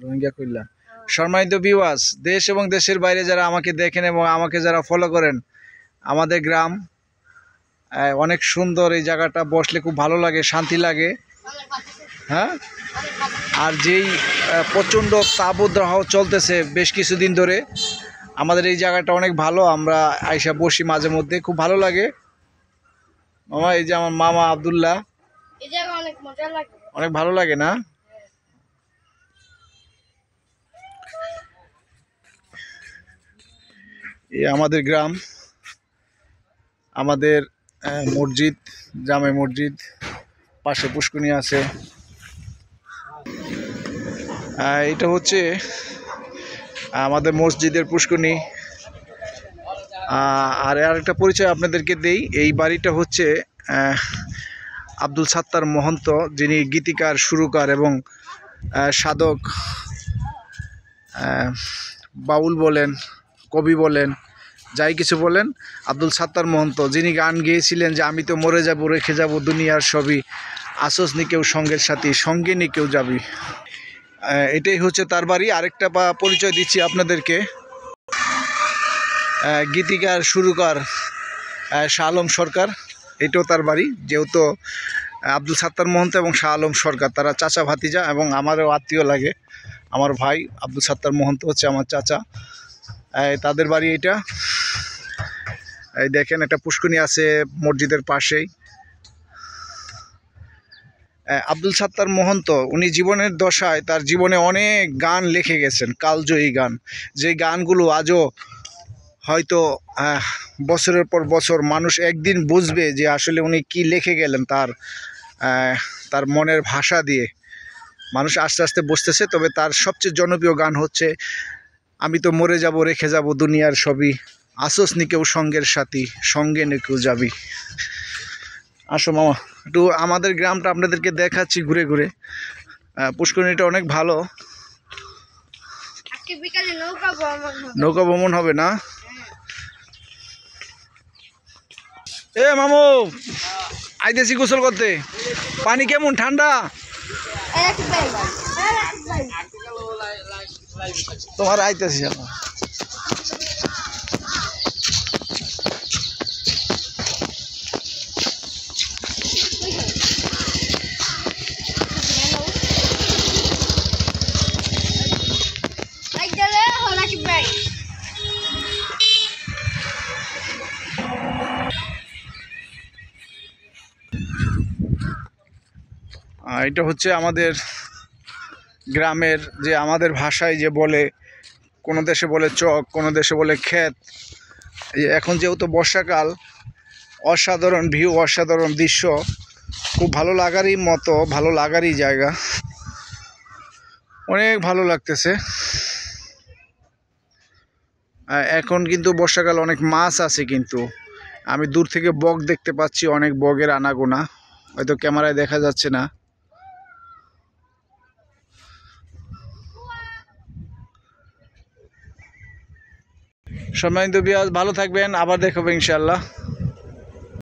রোহিঙ্গা কইলা। সম্মানিত ভিউয়ার্স, দেশ এবং দেশের বাইরে যারা আমাকে দেখেন এবং আমাকে যারা ফলো করেন, আমাদের গ্রাম অনেক সুন্দর। এই জায়গাটা বসলে খুব ভালো লাগে, শান্তি লাগে। হ্যাঁ, আর যেই প্রচণ্ড তাপদাহ চলতেছে বেশ কিছুদিন ধরে, আমাদের এই জায়গাটা অনেক ভালো। আমরা আইসা বসি মাঝে মধ্যে, খুব ভালো লাগে। মামা, এই যে আমার মামা আব্দুল্লাহ, এই জায়গা অনেক মজা লাগে, অনেক ভালো লাগে না? এই আমাদের গ্রাম, আমাদের মসজিদ, জামে মসজিদ, পাশে পুষ্করিণী আছে। এটা হচ্ছে আমাদের মসজিদের পুষ্করিণী। আর আরেকটা পরিচয় আপনাদেরকে দেই, এই বাড়িটা হচ্ছে আব্দুল সাত্তার মহন্ত, যিনি গীতিকার, সুরকার এবং সাধক, বাউল বলেন, কবি বলেন, যাই কিছু বলেন, আব্দুল সাত্তার মহন্ত, যিনি গান গেয়েছিলেন যে আমি তো মরে যাব রেখে যাব দুনিয়ার সবই, আসস নি কেউ সঙ্গের সাথী, সঙ্গে নি কেউ যাবি। এটাই হচ্ছে তার বাড়ি। আরেকটা পরিচয় দিচ্ছি আপনাদেরকে, গীতিকার, সুরকার শাহ আলম সরকার, এটাও তার বাড়ি। যেহেতু আব্দুল সাত্তার মহন্ত এবং শাহ আলম সরকার তারা চাচা ভাতিজা এবং আমারও আত্মীয় লাগে। আমার ভাই আব্দুল সাত্তার মহন্ত হচ্ছে আমার চাচা, তাদের বাড়ি এটা। এই দেখেন, একটা পুষ্করিণী আছে মসজিদের পাশেই। আব্দুল সাত্তার মহন্ত উনি জীবনের দশায় তার জীবনে অনেক গান লিখে গেছেন, কালজয়ী গান, যে গানগুলো আজও হয়তো বছরের পর বছর মানুষ একদিন বুঝবে যে আসলে উনি কি লিখে গেলেন। তার মনের ভাষা দিয়ে মানুষ আস্তে আস্তে বুঝতেছে। তবে তার সবচেয়ে জনপ্রিয় গান হচ্ছে আমি তো মরে যাব রেখে যাব দুনিয়ার সবই, আসস নি কেউ সঙ্গের সাথী, সঙ্গে নি কেউ যাবি। আসো মামা, একটু আমাদের গ্রামটা আপনাদেরকে দেখাচ্ছি ঘুরে ঘুরে। পুষ্করিণীটা অনেক ভালো। নৌকা ভ্রমণ হবে না? এ মামু, আইতেছি গোসল করতে। পানি কেমন, ঠান্ডা? তোমার আইতেছি। এটা হচ্ছে আমাদের গ্রামের, যে আমাদের ভাষায় যে বলে, কোনো দেশে বলে চক, কোনো দেশে বলে ক্ষেত। এখন যেহেতু বর্ষাকাল, অসাধারণ ভিউ, অসাধারণ দৃশ্য, খুব ভালো লাগারই মতো, ভালো লাগারই জায়গা, অনেক ভালো লাগতেছে। এখন কিন্তু বর্ষাকাল, অনেক মাছ আছে, কিন্তু আমি দূর থেকে বক দেখতে পাচ্ছি, অনেক বকের আনাগোনা, হয়তো ক্যামেরায় দেখা যাচ্ছে না। সম্মানিত ভিউয়ার্স, ভালো থাকবেন, আবার দেখাবো ইনশাআল্লাহ।